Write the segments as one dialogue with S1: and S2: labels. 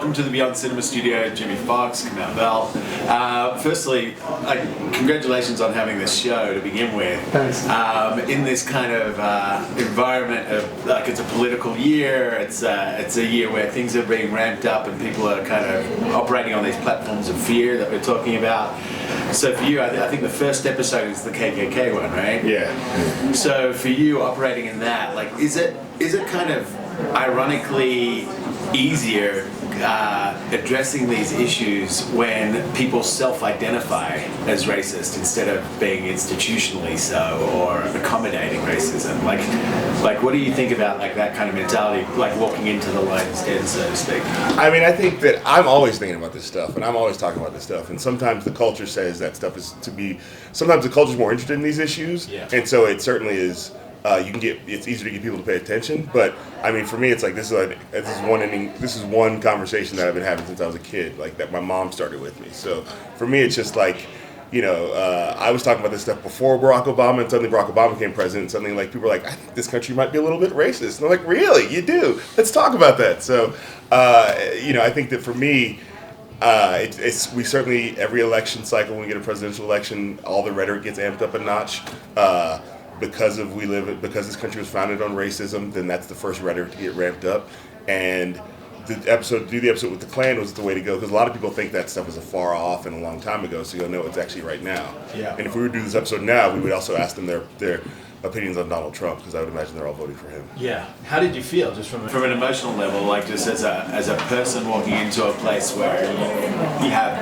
S1: welcome to the Beyond Cinema Studio, Jimmy Fox, Kamau Bell. Firstly, congratulations on having this show to begin with.
S2: Thanks.
S1: In this kind of environment of, like, it's a political year, it's a year where things are being ramped up and people are kind of operating on these platforms of fear that we're talking about. So for you, I think the first episode is the KKK one, right?
S3: Yeah.
S1: So for you, operating in that, like, is it kind of ironically easier addressing these issues when people self-identify as racist instead of being institutionally so or accommodating racism? Like what do you think about like that kind of mentality, like walking into the lion's den, so to speak?
S3: I mean, I think that I'm always thinking about this stuff, and I'm always talking about this stuff, and sometimes the culture says that stuff is to be, sometimes the culture's more interested in these issues, and so it certainly is. It's easier to get people to pay attention, but I mean, for me, it's like this is one conversation that I've been having since I was a kid, like that my mom started with me. So for me, it's just like, I was talking about this stuff before Barack Obama, and suddenly Barack Obama became president, and suddenly like people are like, I think this country might be a little bit racist. And I'm like, really? You do? Let's talk about that. So, I think that for me, we certainly, every election cycle, when we get a presidential election, all the rhetoric gets amped up a notch. Because this country was founded on racism, then that's the first rhetoric to get ramped up. And do the episode with the Klan was the way to go, because a lot of people think that stuff was afar off and a long time ago, so you'll know it's actually right now.
S1: Yeah.
S3: And if we were to do this episode now, we would also ask them their opinions on Donald Trump, because I would imagine they're all voting for him.
S1: Yeah. How did you feel, just from an emotional level, like just as a person walking into a place where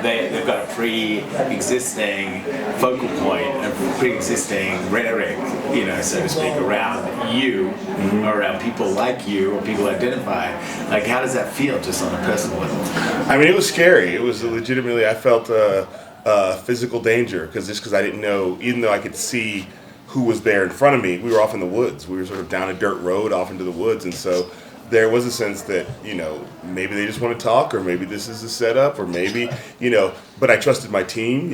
S1: they've got a pre-existing focal point, a pre-existing rhetoric, so to speak, around you, or around people like you, or people identify. Like, how does that feel, just on a personal level?
S3: I mean, it was scary. It was legitimately, I felt physical danger, because I didn't know, even though I could see who was there in front of me, we were off in the woods. We were sort of down a dirt road off into the woods, and so there was a sense that, maybe they just want to talk, or maybe this is a setup, or maybe, but I trusted my team.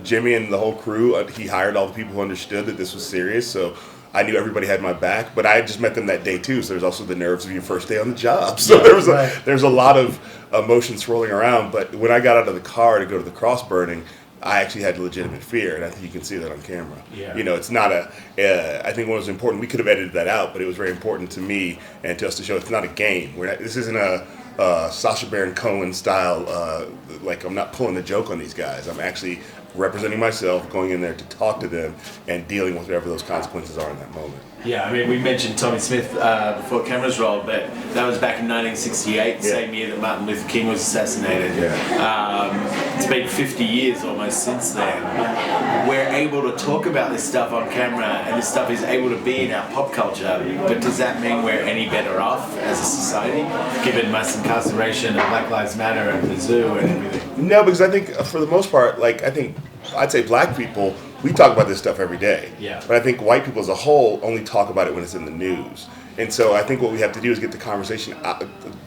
S3: Jimmy and the whole crew, he hired all the people who understood that this was serious, so I knew everybody had my back, but I had just met them that day too, so there's also the nerves of your first day on the job. So there's a lot of emotions swirling around, but when I got out of the car to go to the cross burning, I actually had legitimate fear, and I think you can see that on camera.
S1: Yeah.
S3: It's not I think what was important, we could have edited that out, but it was very important to me and to us to show it's not a game. This isn't a Sacha Baron Cohen style, like I'm not pulling a joke on these guys. I'm actually representing myself, going in there to talk to them, and dealing with whatever those consequences are in that moment.
S1: Yeah, I mean, we mentioned Tommy Smith before cameras rolled, but that was back in 1968, same year that Martin Luther King was assassinated. Yeah. It's been 50 years almost since then. We're able to talk about this stuff on camera, and this stuff is able to be in our pop culture, but does that mean we're any better off as a society, given mass incarceration and Black Lives Matter and the zoo and everything?
S3: No, because I think for the most part, I'd say black people, we talk about this stuff every day.
S1: Yeah.
S3: But I think white people as a whole only talk about it when it's in the news. And so I think what we have to do is get the conversation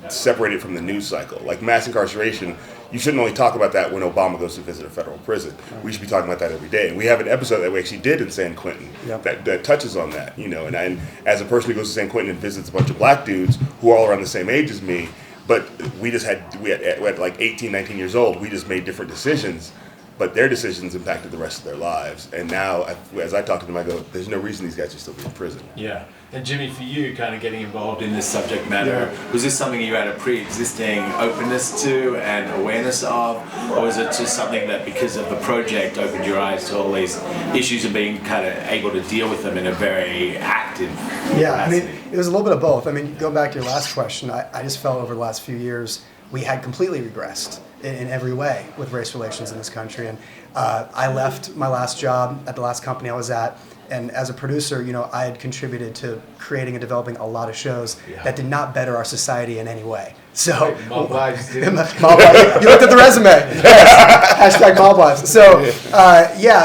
S3: separated from the news cycle. Like mass incarceration, you shouldn't only talk about that when Obama goes to visit a federal prison. Right. We should be talking about that every day. And we have an episode that we actually did in San Quentin that touches on that. And as a person who goes to San Quentin and visits a bunch of black dudes who are all around the same age as me, but we had like 18, 19 years old, we just made different decisions. But their decisions impacted the rest of their lives. And now, as I talk to them, I go, there's no reason these guys should still be in prison.
S1: Yeah. And Jimmy, for you, kind of getting involved in this subject matter, was this something you had a pre-existing openness to and awareness of? Or was it just something that, because of the project, opened your eyes to all these issues and being kind of able to deal with them in a very active capacity?
S2: I mean, it was a little bit of both. I mean, going back to your last question, I just felt over the last few years, we had completely regressed in every way with race relations in this country. And I left my last job at the last company I was at, and as a producer, I had contributed to creating and developing a lot of shows that did not better our society in any way. So,
S1: Mob Wives did.
S2: You looked at the resume. Hashtag Mob Wives. So,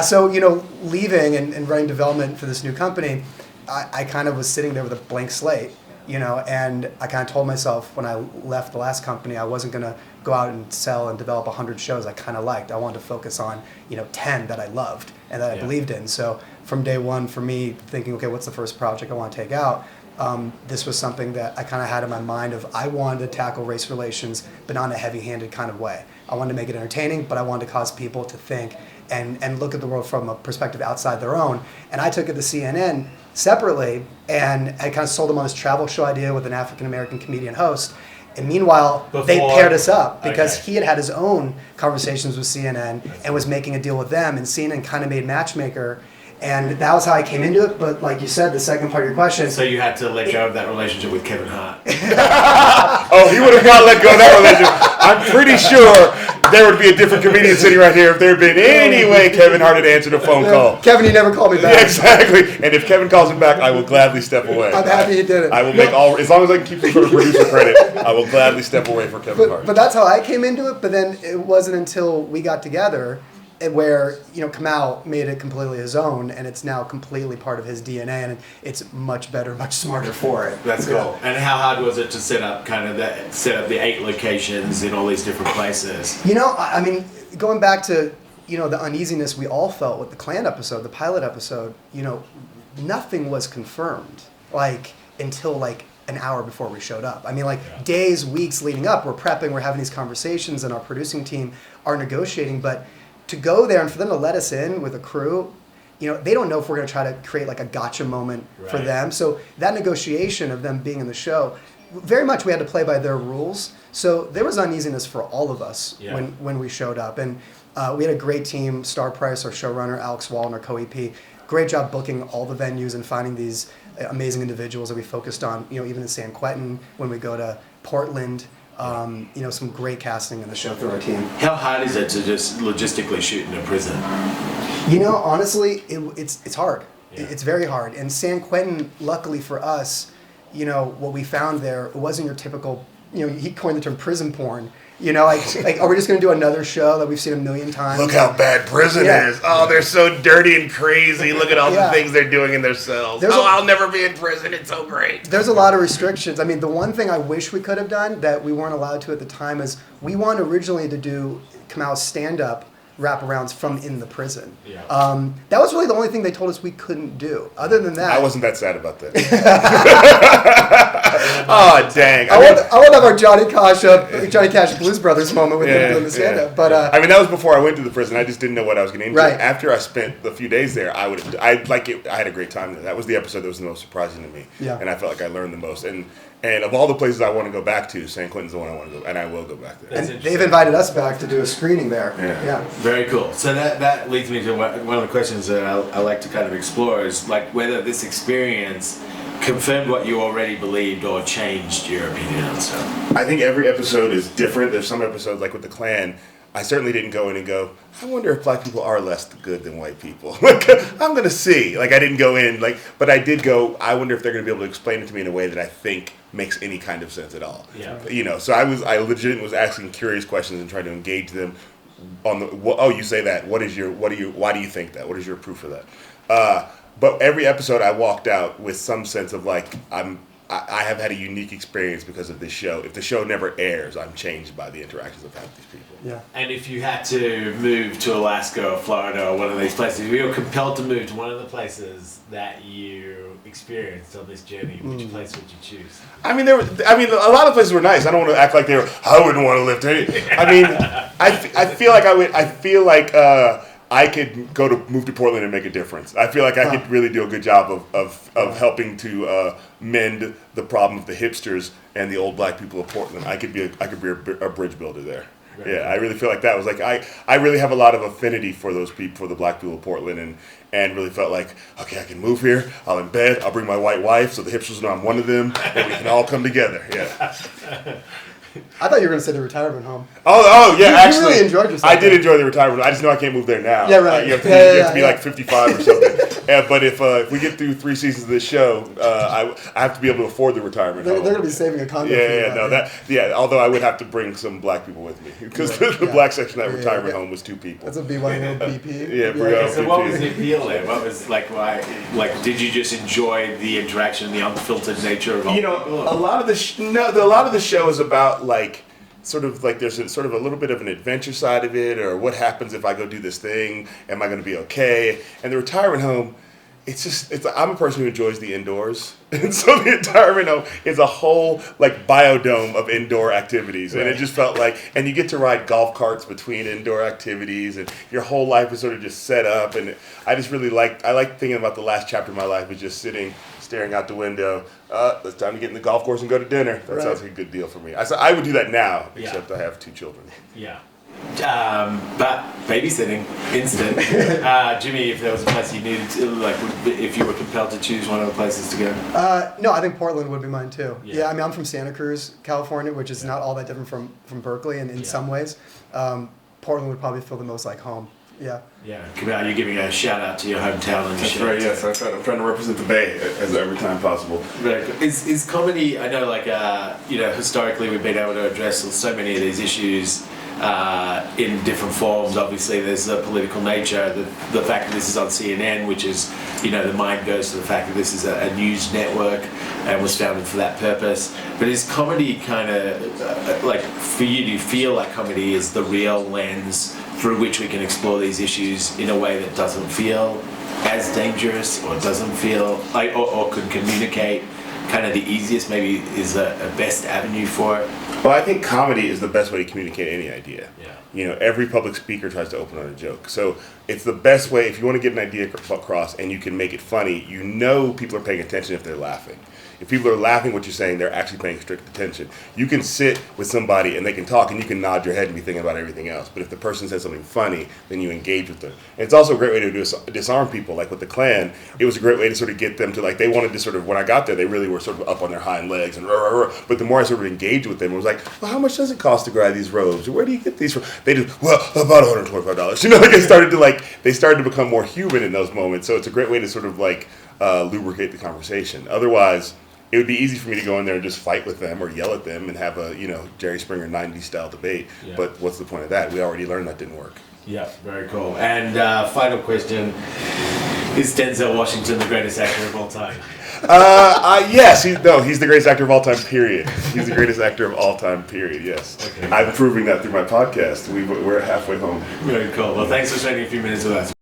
S2: so leaving and running development for this new company, I kind of was sitting there with a blank slate. And I kind of told myself when I left the last company, I wasn't going to go out and sell and develop 100 shows I kind of liked. I wanted to focus on, 10 that I loved and that I believed in. So from day one, for me, thinking, okay, what's the first project I want to take out? this was something that I kind of had in my mind of I wanted to tackle race relations, but not in a heavy-handed kind of way. I wanted to make it entertaining, but I wanted to cause people to think and look at the world from a perspective outside their own. And I took it to CNN separately, and I kind of sold them on this travel show idea with an African-American comedian host. And meanwhile, they paired us up because he had his own conversations with CNN and was making a deal with them, and CNN kind of made matchmaker. And that was how I came into it. But like you said, the second part of your question.
S1: So you had to let go of that relationship with Kevin Hart.
S3: Oh, he would have not let go of that relationship. I'm pretty sure there would be a different comedian sitting right here if there had been any way Kevin Hart had answered a phone call.
S2: Kevin, you never called me back.
S3: Yeah, exactly. And if Kevin calls him back, I will gladly step away.
S2: I'm happy he did it.
S3: I will make as long as I can keep some sort of producer credit, I will gladly step away for Kevin Hart.
S2: But that's how I came into it. But then it wasn't until we got together where, Kamau made it completely his own, and it's now completely part of his DNA, and it's much better, much smarter for it.
S1: That's cool. And how hard was it to set up the 8 locations in all these different places?
S2: I mean, going back to, the uneasiness we all felt with the Clan episode, the pilot episode, nothing was confirmed, until an hour before we showed up. I mean, days, weeks leading up, we're prepping, we're having these conversations, and our producing team are negotiating, but to go there and for them to let us in with a crew, they don't know if we're going to try to create a gotcha moment for them. So that negotiation of them being in the show, very much we had to play by their rules. So there was uneasiness for all of us when we showed up. And we had a great team, Star Price, our showrunner, Alex Wallen, our co-EP. Great job booking all the venues and finding these amazing individuals that we focused on, even in San Quentin, when we go to Portland. Some great casting in the show through our team.
S1: How hard is it to just logistically shoot in a prison?
S2: Honestly, it's hard. Yeah. It's very hard. And San Quentin, luckily for us, what we found there, it wasn't your typical, he coined the term prison porn. Are we just going to do another show that we've seen a million times?
S3: Look how bad prison is. Oh, they're so dirty and crazy. Look at all the things they're doing in their cells. I'll never be in prison. It's so great.
S2: There's a lot of restrictions. I mean, the one thing I wish we could have done that we weren't allowed to at the time is we wanted originally to do Kamau's stand-up wraparounds from in the prison. Yeah. That was really the only thing they told us we couldn't do. Other than that,
S3: I wasn't that sad about that. Oh dang!
S2: I would have our Johnny Cash Blues Brothers moment with him doing the stand-up. But
S3: that was before I went to the prison. I just didn't know what I was getting into.
S2: Right.
S3: After I spent a few days there, I had a great time there. That was the episode that was the most surprising to me.
S2: Yeah.
S3: And I felt like I learned the most. And of all the places I want to go back to, San Quentin's the one I want to go, and I will go back there.
S2: And they've invited us back to do a screening there. Yeah.
S1: Very cool. So that leads me to one of the questions that I like to kind of explore is whether this experience confirmed what you already believed or changed your opinion on stuff.
S3: I think every episode is different. There's some episodes, like with the Klan, I certainly didn't go in and go, I wonder if black people are less good than white people. I'm going to see. I didn't go in, but I did go, I wonder if they're going to be able to explain it to me in a way that I think makes any kind of sense at all. Yeah. So I legit was asking curious questions and trying to engage them on you say that. Why do you think that? What is your proof of that? But every episode I walked out with some sense of I have had a unique experience because of this show. If the show never airs, I'm changed by the interactions I've had with these people.
S2: Yeah.
S1: And if you had to move to Alaska or Florida or one of these places, if you were compelled to move to one of the places that you experienced on this journey, which place would you choose?
S3: A lot of places were nice. I don't want to act like I wouldn't want to live there. I feel like I would. I feel like I could move to Portland and make a difference. I feel like I could really do a good job of helping to mend the problem of the hipsters and the old black people of Portland. I could be a bridge builder there. Right. Yeah, I really feel like that was I really have a lot of affinity for those people, for the black people of Portland, and really felt like, okay, I can move here, I'll embed, I'll bring my white wife so the hipsters know I'm one of them, and we can all come together. Yeah.
S2: I thought you were going to say the retirement home.
S3: Oh yeah, actually.
S2: You really enjoyed yourself.
S3: I did enjoy the retirement home. I just know I can't move there now.
S2: Yeah, right.
S3: You have to be like 55 or something. But if we get through 3 seasons of this show, I have to be able to afford the retirement home.
S2: They're going to be saving a condo.
S3: Although I would have to bring some black people with me because the black section of that retirement home was 2 people.
S2: That's a BYO BP.
S3: Yeah,
S1: so what was the appeal there? What was why? Did you just enjoy the interaction, the unfiltered nature of it?
S3: A lot of the show is about there's a little bit of an adventure side of it, or what happens if I go do this thing? Am I going to be okay? And the retirement home, I'm a person who enjoys the indoors, and so the environment is a whole like biodome of indoor activities, and it just felt like, and you get to ride golf carts between indoor activities, and your whole life is sort of just set up, and I just really like thinking about the last chapter of my life is just staring out the window. It's time to get in the golf course and go to dinner. That sounds like a good deal for me. I would do that now, except I have 2 children.
S1: Yeah. But babysitting, instant. Jimmy, if there was a place you needed to, like, if you were compelled to choose one of the places to go?
S2: No, I think Portland would be mine too. Yeah, I mean, I'm from Santa Cruz, California, which is not all that different from Berkeley in some ways. Portland would probably feel the most like home. Yeah.
S1: Yeah. Kamau, you're giving a shout out to your hometown and
S3: That's right. Yes, I'm trying to represent the Bay as every time possible.
S1: Very good. Is comedy? I know, like historically, we've been able to address so many of these issues in different forms. Obviously, there's the political nature, the fact that this is on CNN, which is, the mind goes to the fact that this is a news network and was founded for that purpose. But is comedy kind of like, for you, do you feel like comedy is the real lens through which we can explore these issues in a way that doesn't feel as dangerous, or doesn't feel like, or could communicate kind of the easiest, maybe is a best avenue for it?
S3: Well, I think comedy is the best way to communicate any idea.
S1: Yeah.
S3: Every public speaker tries to open on a joke. So it's the best way, if you want to get an idea across and you can make it funny, people are paying attention if they're laughing. If people are laughing what you're saying, they're actually paying strict attention. You can sit with somebody and they can talk and you can nod your head and be thinking about everything else. But if the person says something funny, then you engage with them. And it's also a great way to disarm people. Like with the Klan, it was a great way to sort of get them to, like, they wanted to sort of, when I got there, they really were sort of up on their hind legs and but the more I sort of engaged with them, it was like, well, how much does it cost to buy these robes? Or where do you get these from? They just, well, about $125. They started to become more human in those moments. So it's a great way to sort of like lubricate the conversation. Otherwise, it would be easy for me to go in there and just fight with them or yell at them and have a, Jerry Springer 90s style debate. Yeah. But what's the point of that? We already learned that didn't work.
S1: Yeah, very cool. And final question, is Denzel Washington the greatest actor of all time?
S3: Yes. He's the greatest actor of all time, period. He's the greatest actor of all time, period, yes. Okay. I'm proving that through my podcast. We're halfway home.
S1: Very cool. Well, thanks for spending a few minutes with us.